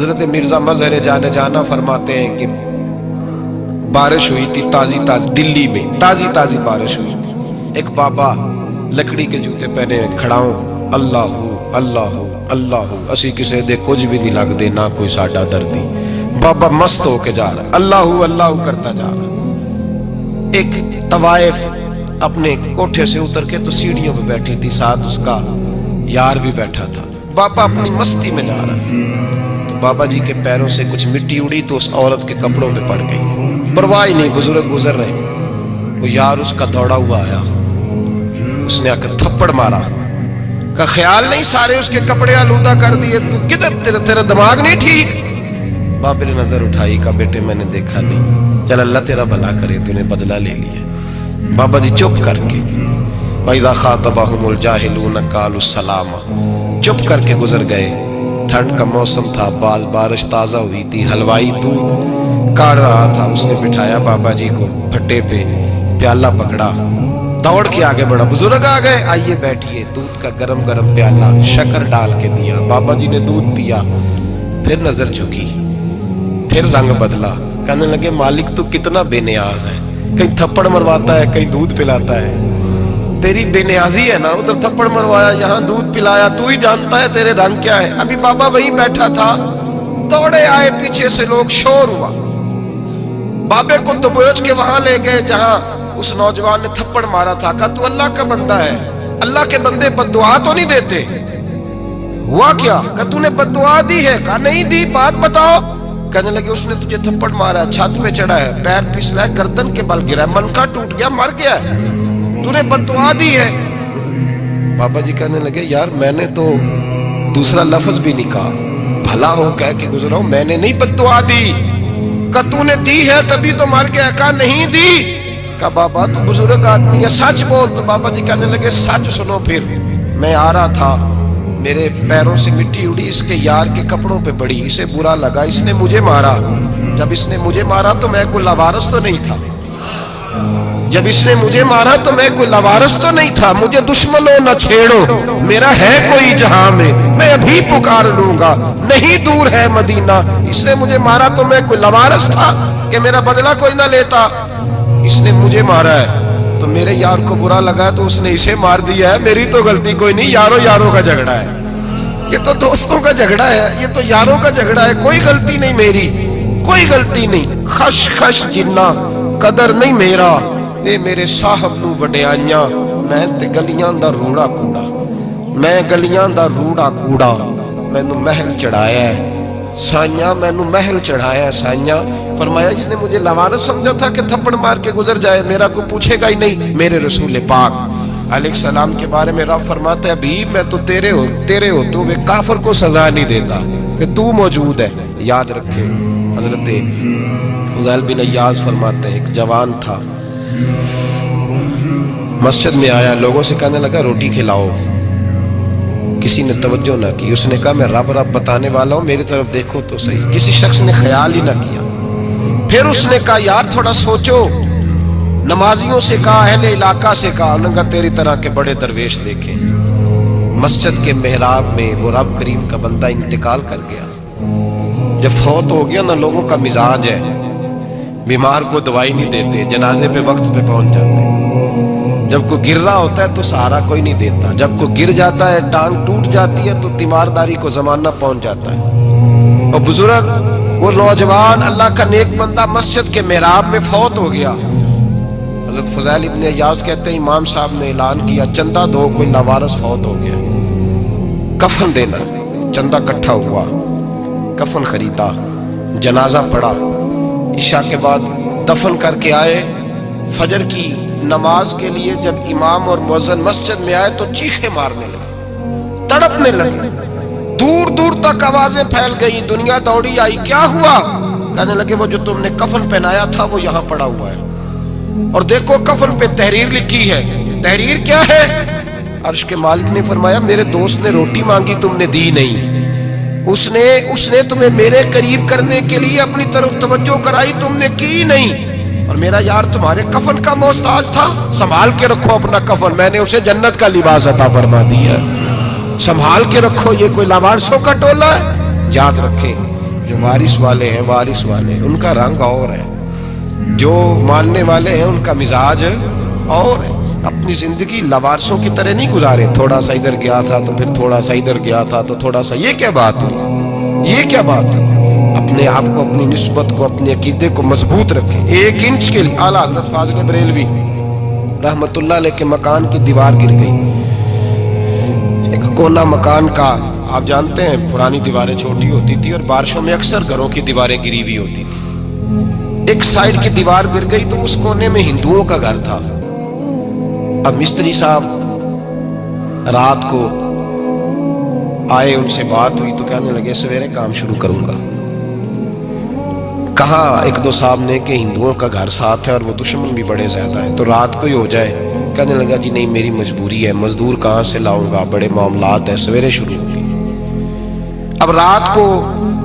حضرت مرزا مظہر جانے جانا فرماتے ہیں کہ بارش ہوئی تھی تازی تازی دلی میں، تازی تازی بارش ہوئی تھی۔ ایک بابا لکڑی کے جوتے پہنے کھڑا ہوں، اللہ اللہ اللہ، اسی کسے دے کچھ بھی نہیں لگ دے، نہ کوئی ساڈا دردی۔ بابا مست ہو کے جا رہا، اللہ اللہ کرتا جا رہا۔ ایک طوائف اپنے کوٹھے سے اتر کے تو سیڑھیوں پہ بیٹھی تھی، ساتھ اس کا یار بھی بیٹھا تھا۔ بابا اپنی مستی میں جا رہا، تو بابا جی کے پیروں سے کچھ مٹی اڑی تو اس عورت کے کپڑوں پہ پڑ گئی۔ پرواہ نہیں، بزرگ گزر رہے، وہ یار اس کا دوڑا ہوا آیا، اس نے آ کر تھپڑ مارا، کا خیال نہیں سارے اس کے کپڑے آلودہ کر دیے، تو کدھر تیرا دماغ نہیں ٹھیک؟ بابا نے نظر اٹھائی، کہا بیٹے میں نے دیکھا نہیں، چل اللہ تیرا بھلا کرے، تو نے بدلہ لے لیا۔ بابا جی چپ کر کے وَإِذَا خَاطَبَهُمُ الْجَاهِلُونَ قَالُوا السَّلَامَ، چپ کر کے گزر گئے۔ ٹھنڈ کا موسم تھا، بارش تازہ ہوئی تھی، حلوائی دودھ کاڑ رہا تھا، اس نے بٹھایا بابا جی کو پھٹے پہ، پیالہ پکڑا، دوڑ کے آگے بڑھا، بزرگ آ گئے، آئیے بیٹھیے، دودھ کا گرم گرم پیالہ شکر ڈال کے دیا۔ بابا جی نے دودھ پیا، پھر نظر جھکی، پھر رنگ بدلا، کہنے لگے مالک تو کتنا بے نیاز ہے، کہیں تھپڑ مرواتا ہے، کہیں دودھ پلاتا ہے، تیری بے نیازی ہے نا، ادھر تھپڑ مروایا، یہاں دودھ پلایا، تو ہی جانتا ہے تیرے رنگ کیا ہے۔ ابھی بابا وہیں بیٹھا تھا، دوڑے آئے پیچھے سے لوگ، شور ہوا، بابے کو دبوچ کے وہاں لے گئے جہاں اس نوجوان نے تھپڑ مارا تھا، کہا تو اللہ کا بندہ ہے، اللہ کے بندے بد دعا تو نہیں دیتے؟ ہوا کیا؟ کہا تو نے بد دعا دی ہے؟ کہا نہیں دی، بات بتاؤ۔ کہنے لگے اس نے تجھے تھپڑ مارا ہے، چھت پہ چڑھا ہے، پیر پھسلا ہے، گردن کے بل گرا ہے، منکا ٹوٹ گیا، مر گیا ہے، تو نے بد دعا دی ہے۔ بابا جی کہنے لگے یار میں نے تو دوسرا لفظ بھی نہیں کہا، بھلا ہو کہہ کے گزرا ہوں، میں نے نہیں بد دعا دی۔ کہا تو نے دی ہے تبھی تو مر گیا۔ کہا نہیں دی۔ کہا بابا تو بزرگ آدمی ہے، سچ بول۔ تو بابا جی کہنے لگے سچ سنو، پھر میں آ رہا تھا، میرے پیروں سے مٹی اڑی، اس کے یار کے کپڑوں پہ پڑی، اسے برا لگا، اس نے مجھے مارا۔ جب اس نے مجھے مارا تو میں کوئی لاوارث تو نہیں تھا، جب اس نے مجھے مارا تو میں کوئی لاوارث تو نہیں تھا، مجھے دشمنوں نہ چھیڑو، میرا ہے کوئی جہاں میں ابھی پکار لوں گا، نہیں دور ہے مدینہ۔ اس نے مجھے مارا تو میں کوئی لاوارث تھا کہ میرا بدلہ کوئی نہ لیتا؟ اس نے مجھے مارا ہے تو میرے یار کو برا لگا ہے تو اس نے اسے مار دیا ہے، میری تو غلطی کوئی نہیں، یاروں کا جھگڑا ہے، یہ تو دوستوں کا جھگڑا ہے، یہ تو یاروں کا جھگڑا ہے، کوئی غلطی نہیں میری، کوئی غلطی نہیں۔ خش خش جنہ قدر نہیں میرا، اے میرے صاحب نو وڈیائیاں، میں تے گلیاں دا روڑا کوڑا، میں گلیاں دا روڑا کوڑا، میں نو محل چڑھایا ہے سائیاں، میں نو محل چڑھایا ہے سائیاں۔ فرمایا اس نے مجھے لاوارث سمجھا تھا کہ تھپڑ مار کے گزر جائے، میرا کوئی پوچھے گا ہی نہیں۔ میرے رسول پاک علیہ السلام کے بارے میں رب فرماتا ہے ابھی میں تو تیرے ہوتے ہوئے کافر کو سزا نہیں دیتا کہ تو موجود ہے۔ یاد رکھے حضرت فضیل بن عیاض فرماتے ہیں ایک جوان تھا، مسجد میں آیا، لوگوں سے کہنے لگا روٹی کھلاؤ، کسی نے توجہ نہ کی، اس نے کہا میں رب بتانے والا ہوں، میری طرف دیکھو تو صحیح، کسی شخص نے خیال ہی نہ کیا۔ پھر اس نے کہا یار تھوڑا سوچو، نمازیوں سے کہا، اہل علاقہ سے کہا، انہوں نے کہا تیری طرح کے بڑے درویش دیکھیں۔ مسجد کے محراب میں وہ رب کریم کا بندہ انتقال کر گیا۔ جب فوت ہو گیا نا، لوگوں کا مزاج ہے بیمار کو دوائی نہیں دیتے، جنازے پہ وقت پہ پہنچ جاتے، جب کوئی گر رہا ہوتا ہے تو سہارا کوئی نہیں دیتا، جب کوئی گر جاتا ہے ٹانگ ٹوٹ جاتی ہے تو تیمارداری کو زمانہ پہنچ جاتا ہے۔ اور بزرگ وہ نوجوان اللہ کا نیک بندہ مسجد کے محراب میں فوت ہو گیا۔ حضرت فضیل ابن عیاض کہتے ہیں امام صاحب نے اعلان کیا چندہ دو، کوئی لاوارث فوت ہو گیا، کفن دینا۔ چندہ کٹھا ہوا، کفن خریدا، جنازہ پڑھا، عشاء کے بعد دفن کر کے آئے۔ فجر کی نماز کے لیے جب امام اور مؤذن مسجد میں آئے تو چیخیں مارنے لگے، تڑپنے لگے، دور دور تک آوازیں پھیل گئی، دنیا دوڑی آئی، کیا ہوا؟ کہنے لگے وہ جو تم نے کفن پہنایا تھا وہ یہاں پڑا ہوا ہے، اور دیکھو کفن پہ تحریر لکھی ہے۔ تحریر کیا ہے؟ عرش کے مالک نے فرمایا میرے دوست نے روٹی مانگی تم نے دی نہیں، اس نے تمہیں میرے قریب کرنے کے لیے اپنی طرف توجہ کرائی، تم نے کی نہیں، اور میرا یار تمہارے کفن کا محتاج تھا، سنبھال کے رکھو اپنا کفن، میں نے اسے جنت کا لباس عطا فرما دیا ہے، سنبھال کے رکھو، یہ کوئی لاوارثوں کا ٹولہ ہے۔ یاد رکھیں جو وارث والے ہیں ان کا رنگ اور ہے، جو ماننے والے ہیں ان کا مزاج اور ہے. اپنی زندگی لوارسوں کی طرح نہیں گزارے، تھوڑا سا ادھر گیا تھا تو پھر تھوڑا سا ادھر گیا تھا تو تھوڑا سا. یہ کیا بات ہے؟ یہ کیا بات ہے؟ اپنے آپ کو، اپنی نسبت کو، اپنے عقیدے کو مضبوط رکھیں. 1 انچ کے لیے اعلیٰ حضرت فاضل بریلوی رحمت اللہ علیہ کے مکان کی دیوار گر گئی. ایک کونا مکان کا، آپ جانتے ہیں پرانی دیواریں چھوٹی ہوتی تھی اور بارشوں میں اکثر گھروں کی دیواریں گری ہوئی ہوتی تھی. ایک سائڈ کی دیوار گر گئی تو اس کونے میں ہندوؤں کا گھر تھا. اب مستری صاحب رات کو آئے، ان سے بات ہوئی تو کہنے لگے سویرے کام شروع کروں گا. کہا 1-2 صاحب نے کہ ہندوؤں کا گھر ساتھ ہے اور وہ دشمن بھی بڑے زیادہ ہیں، تو رات کو ہی ہو جائے. کہنے لگا جی نہیں، میری مجبوری ہے، مزدور کہاں سے لاؤں گا، بڑے معاملات ہیں، سویرے شروع ہوگی. اب رات کو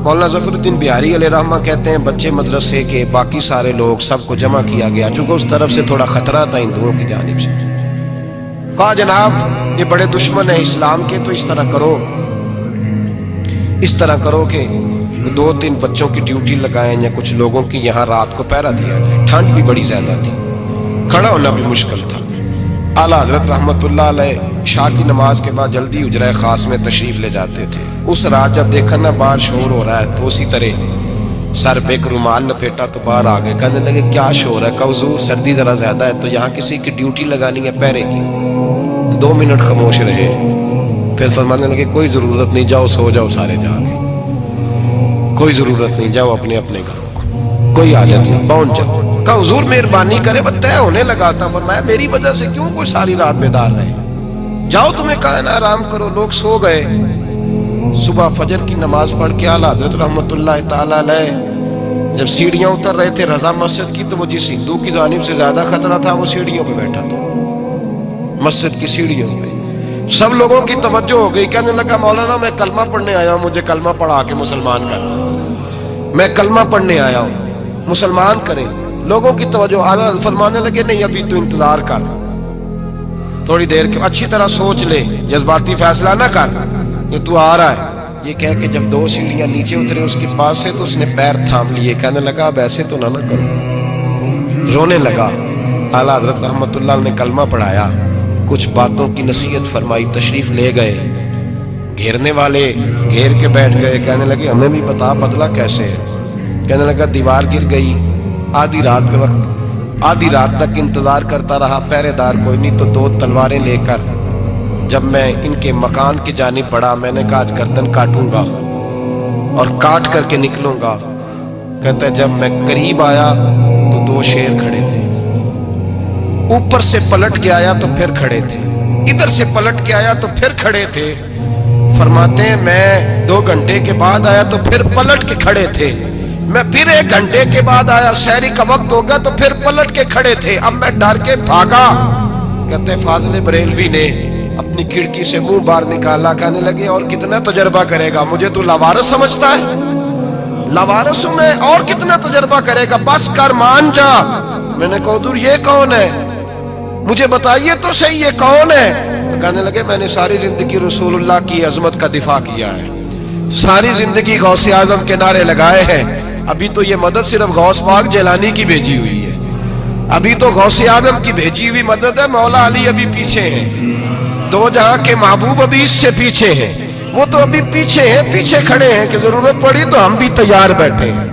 مولانا ظفر الدین بہاری علیہ رحمہ کہتے ہیں بچے مدرسے کے، باقی سارے لوگ، سب کو جمع کیا گیا. چونکہ اس طرف سے تھوڑا خطرہ تھا ہندوؤں کی جانب سے. کہا جناب یہ بڑے دشمن ہیں اسلام کے، تو اس طرح کرو کہ 2-3 بچوں کی ڈیوٹی لگائیں یا کچھ لوگوں کی یہاں رات کو پہرا دیا جائے. ٹھنڈ بھی بڑی زیادہ تھی، کھڑا ہونا بھی مشکل تھا. اعلیٰ حضرت رحمت اللہ علیہ عشاء کی نماز کے بعد جلدی حجرہ خاص میں تشریف لے جاتے تھے. اس رات جب دیکھا نا باہر شور ہو رہا ہے تو اسی طرح سر پہ ایک رومال لپیٹا تو باہر آ گئے. کہنے لگے کیا شور ہے؟ کہ حضور سردی ذرا زیادہ ہے تو یہاں کسی کی ڈیوٹی لگانی ہے پہرے کی. 2 منٹ خاموش رہے، پھر فرمانے لگے کوئی ضرورت نہیں، جاؤ سو جاؤ سارے جا کے، کوئی ضرورت نہیں، جاؤ اپنے اپنے گھروں کو، کوئی حاجت نہیں، پہنچ جاؤ. کہا حضور مہربانی کرے، طے ہونے لگا تھا. فرمایا میری وجہ سے کیوں کوئی ساری رات بیدار رہے، جاؤ تمہیں کہا نا آرام کرو. لوگ سو گئے. صبح فجر کی نماز پڑھ کے اعلیٰ حضرت رحمت اللہ تعالی علیہ جب سیڑھیاں اتر رہے تھے رضا مسجد کی، تو وہ جس ہندو کی جانب سے زیادہ خطرہ تھا وہ سیڑھیوں پہ بیٹھا تھا، مسجد کی سیڑھیوں پہ. سب لوگوں کی توجہ ہو گئی. کہنے لگا مولانا میں کلمہ پڑھنے آیا ہوں، مجھے کلمہ پڑھا کے مسلمان کرنا، میں کلمہ پڑھنے آیا ہوں، مسلمان کریں. لوگوں کی توجہ. اعلیٰ فرمانے لگے نہیں ابھی تو انتظار کر، تھوڑی دیر کے، اچھی طرح سوچ لے، جذباتی فیصلہ نہ کر، یہ تو آ رہا ہے. یہ کہہ کے جب 2 سیڑھیاں نیچے اترے اس کے پاس سے تو اس نے پیر تھام لیے. کہنے لگا اب ایسے تو نہ کرو، رونے لگا. اعلیٰ حضرت رحمت اللہ نے کلمہ پڑھایا، کچھ باتوں کی نصیحت فرمائی، تشریف لے گئے. گھیرنے والے گھیر کے بیٹھ گئے. کہنے لگے ہمیں بھی بتا بدلا کیسے ہے. کہنے لگا دیوار گر گئی، آدھی رات کے وقت، آدھی رات تک انتظار کرتا رہا، پہرے دار کوئی نہیں، تو 2 تلواریں لے کر جب میں ان کے مکان کی جانب بڑھا، میں نے کہا آج گردن کاٹوں گا اور کاٹ کر کے نکلوں گا. کہتا ہے جب میں قریب آیا تو 2 شیر کھڑے تھے، اوپر سے پلٹ کے آیا تو پھر کھڑے تھے، ادھر سے پلٹ کے آیا تو پھر کھڑے تھے. فرماتے ہیں میں 2 گھنٹے کے بعد آیا تو پھر پلٹ کے کھڑے تھے، میں پھر 1 گھنٹے کے بعد آیا، سحری کا وقت ہو گیا تو پھر پلٹ کے کھڑے تھے. اب میں ڈر کے بھاگا. کہتے ہیں فاضل بریلوی نے اپنی کھڑکی سے منہ باہر نکالا. کہنے لگے اور کتنا تجربہ کرے گا، مجھے تو لاوارث سمجھتا ہے، لاوارث ہوں میں، اور کتنا تجربہ کرے گا، بس کر مان جا. میں نے کہا حضور یہ کون ہے، مجھے بتائیے تو صحیح یہ کون ہے. تو کہنے لگے میں نے ساری زندگی رسول اللہ کی عظمت کا دفاع کیا ہے، ساری زندگی غوث اعظم کے نعرے لگائے ہیں. ابھی تو یہ مدد صرف غوث پاک جیلانی کی بھیجی ہوئی ہے، ابھی تو غوث اعظم کی بھیجی ہوئی مدد ہے. مولا علی ابھی پیچھے ہیں، 2 جہاں کے محبوب ابھی اس سے پیچھے ہیں، وہ تو ابھی پیچھے ہیں، پیچھے کھڑے ہیں کہ ضرورت پڑی تو ہم بھی تیار بیٹھے ہیں.